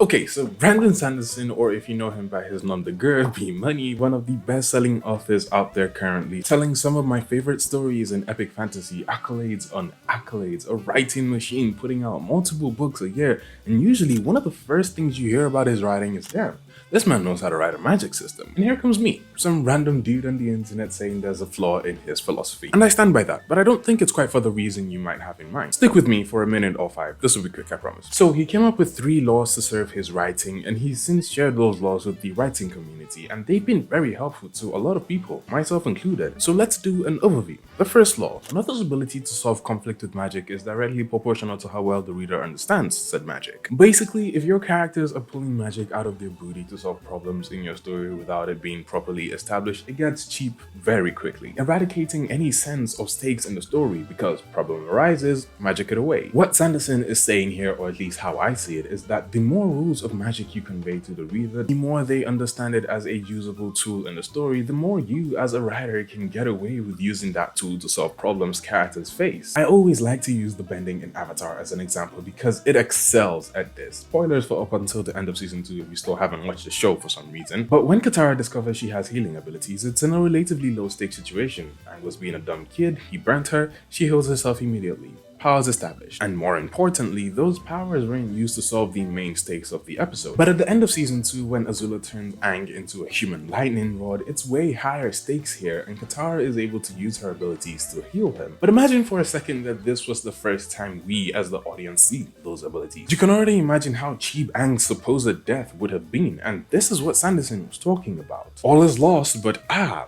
Okay, so Brandon Sanderson, or if you know him by his nom de guerre, B Money, one of the best-selling authors out there currently, telling some of my favorite stories in epic fantasy, accolades on accolades, a writing machine, putting out multiple books a year, and usually one of the first things you hear about his writing is, damn, this man knows how to write a magic system. And here comes me, some random dude on the internet saying there's a flaw in his philosophy. And I stand by that, but I don't think it's quite for the reason you might have in mind. Stick with me for a minute or five, this will be quick, I promise. So he came up with 3 laws to serve his writing, and he's since shared those laws with the writing community, and they've been very helpful to a lot of people, myself included. So let's do an overview. The first law, another's ability to solve conflict with magic is directly proportional to how well the reader understands said magic. Basically, if your characters are pulling magic out of their booty to solve problems in your story without it being properly established, it gets cheap very quickly, eradicating any sense of stakes in the story because problem arises, magic it away. What Sanderson is saying here, or at least how I see it, is that the more rules of magic you convey to the reader, the more they understand it as a usable tool in the story, the more you as a writer can get away with using that tool to solve problems characters face. I always like to use the bending in Avatar as an example because it excels at this. Spoilers for up until the end of season 2 if you still haven't watched the show for some reason. But when Katara discovers she has healing abilities, it's in a relatively low stake situation. Aang was being a dumb kid, he burnt her, she heals herself immediately. Powers established. And more importantly, those powers weren't used to solve the main stakes of the episode. But at the end of season 2, when Azula turns Aang into a human lightning rod, it's way higher stakes here, and Katara is able to use her abilities to heal him. But imagine for a second that this was the first time we as the audience see those abilities. You can already imagine how cheap Aang's supposed death would have been, and this is what Sanderson was talking about. All is lost, but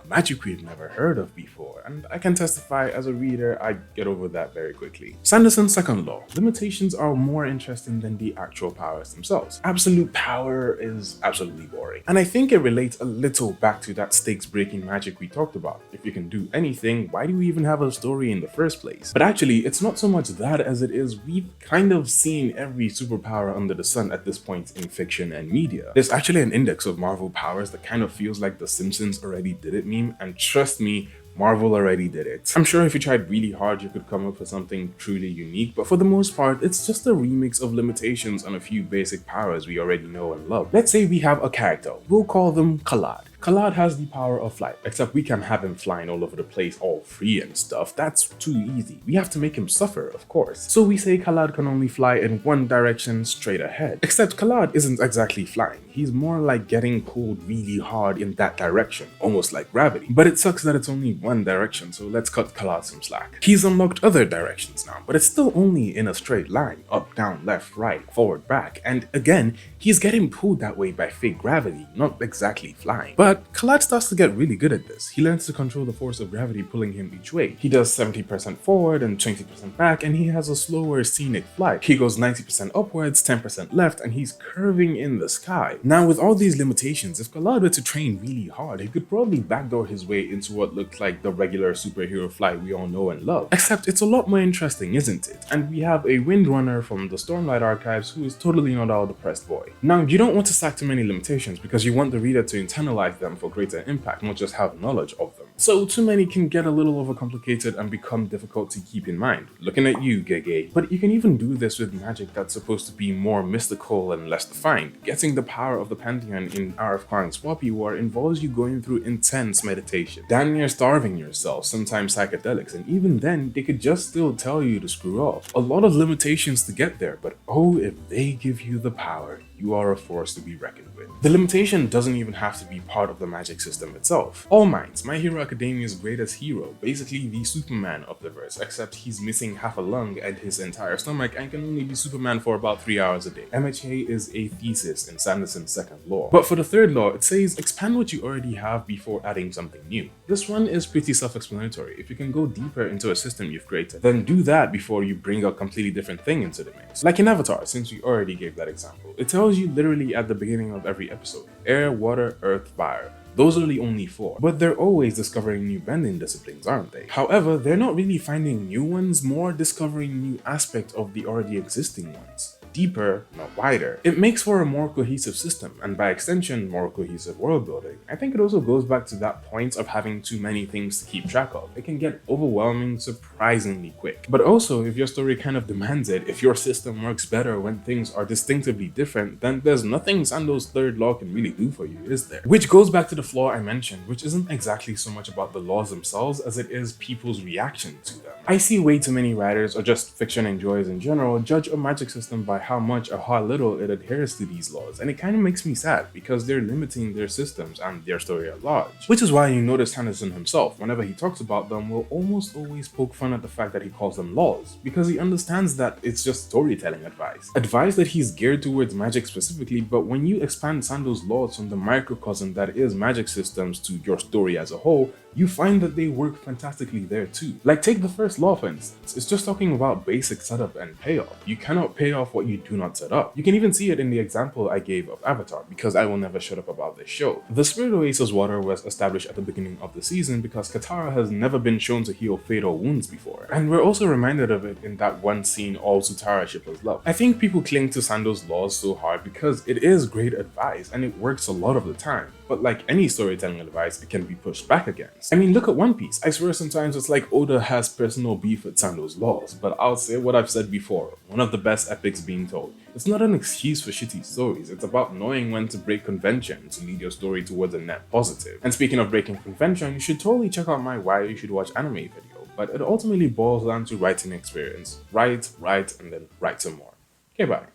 magic we've never heard of before, and I can testify as a reader, I get over that very quickly. Sanderson's second law, limitations are more interesting than the actual powers themselves. Absolute power is absolutely boring. And I think it relates a little back to that stakes breaking magic we talked about. If you can do anything, why do we even have a story in the first place? But actually, it's not so much that as it is we've kind of seen every superpower under the sun at this point in fiction and media. There's actually an index of Marvel powers that kind of feels like the Simpsons already did it meme, and trust me, Marvel already did it. I'm sure if you tried really hard you could come up with something truly unique, but for the most part it's just a remix of limitations on a few basic powers we already know and love. Let's say we have a character, we'll call them Khalad. Khalad has the power of flight, except we can have him flying all over the place all free and stuff. That's too easy. We have to make him suffer, of course. So we say Khalad can only fly in one direction straight ahead. Except Khalad isn't exactly flying. He's more like getting pulled really hard in that direction, almost like gravity. But it sucks that it's only one direction, so let's cut Khalad some slack. He's unlocked other directions now, but it's still only in a straight line, up, down, left, right, forward, back, and again, he's getting pulled that way by fake gravity, not exactly flying. But Khalad starts to get really good at this. He learns to control the force of gravity pulling him each way. He does 70% forward and 20% back, and he has a slower scenic flight. He goes 90% upwards, 10% left, and he's curving in the sky. Now with all these limitations, if Khalad were to train really hard, he could probably backdoor his way into what looked like the regular superhero flight we all know and love. Except it's a lot more interesting, isn't it? And we have a Windrunner from the Stormlight Archives who is totally not our depressed boy. Now you don't want to stack too many limitations because you want the reader to internalize them for greater impact, not just have knowledge of them. So too many can get a little overcomplicated and become difficult to keep in mind. Looking at you, Gege. But you can even do this with magic that's supposed to be more mystical and less defined. Getting the power of the Pantheon in RF Quarren's Swappy War involves you going through intense meditation, damn near starving yourself, sometimes psychedelics, and even then they could just still tell you to screw off. A lot of limitations to get there, but oh, if they give you the power, you are a force to be reckoned with. The limitation doesn't even have to be part of the magic system itself. All Minds, My Hero Academia's greatest hero, basically the Superman of the verse, except he's missing half a lung and his entire stomach and can only be Superman for about 3 hours a day. MHA is a thesis in Sanderson's second law. But for the third law, it says expand what you already have before adding something new. This one is pretty self-explanatory. If you can go deeper into a system you've created, then do that before you bring a completely different thing into the mix. Like in Avatar, since we already gave that example, it tells you literally at the beginning of every episode, air, water, earth, fire. Those are the only 4, but they're always discovering new bending disciplines, aren't they? However, they're not really finding new ones, more discovering new aspects of the already existing ones. deeper, not wider. It makes for a more cohesive system, and by extension, more cohesive world building. I think it also goes back to that point of having too many things to keep track of. It can get overwhelming surprisingly quick. But also, if your story kind of demands it, if your system works better when things are distinctively different, then there's nothing Sando's third law can really do for you, is there? Which goes back to the flaw I mentioned, which isn't exactly so much about the laws themselves as it is people's reaction to them. I see way too many writers, or just fiction enjoyers in general, judge a magic system by how much or how little it adheres to these laws, and it kind of makes me sad because they're limiting their systems and their story at large. Which is why you notice Sanderson himself, whenever he talks about them, will almost always poke fun at the fact that he calls them laws, because he understands that it's just storytelling advice. Advice that he's geared towards magic specifically, but when you expand Sando's laws from the microcosm that is magic systems to your story as a whole, you find that they work fantastically there too. Like, take the first law for instance. It's just talking about basic setup and payoff. You cannot pay off what you do not set up. You can even see it in the example I gave of Avatar, because I will never shut up about this show. The Spirit Oasis water was established at the beginning of the season because Katara has never been shown to heal fatal wounds before, and we're also reminded of it in that one scene all Sutara shippers love. I think people cling to Sando's laws so hard because it is great advice and it works a lot of the time, but like any storytelling advice, it can be pushed back against. I mean, look at One Piece. I swear sometimes it's like Oda has personal beef with Sando's laws, but I'll say what I've said before, one of the best epics being told. It's not an excuse for shitty stories, it's about knowing when to break convention to lead your story towards a net positive. And speaking of breaking convention, you should totally check out my Why You Should Watch Anime video, but it ultimately boils down to writing experience. Write, and then write some more. Okay, bye.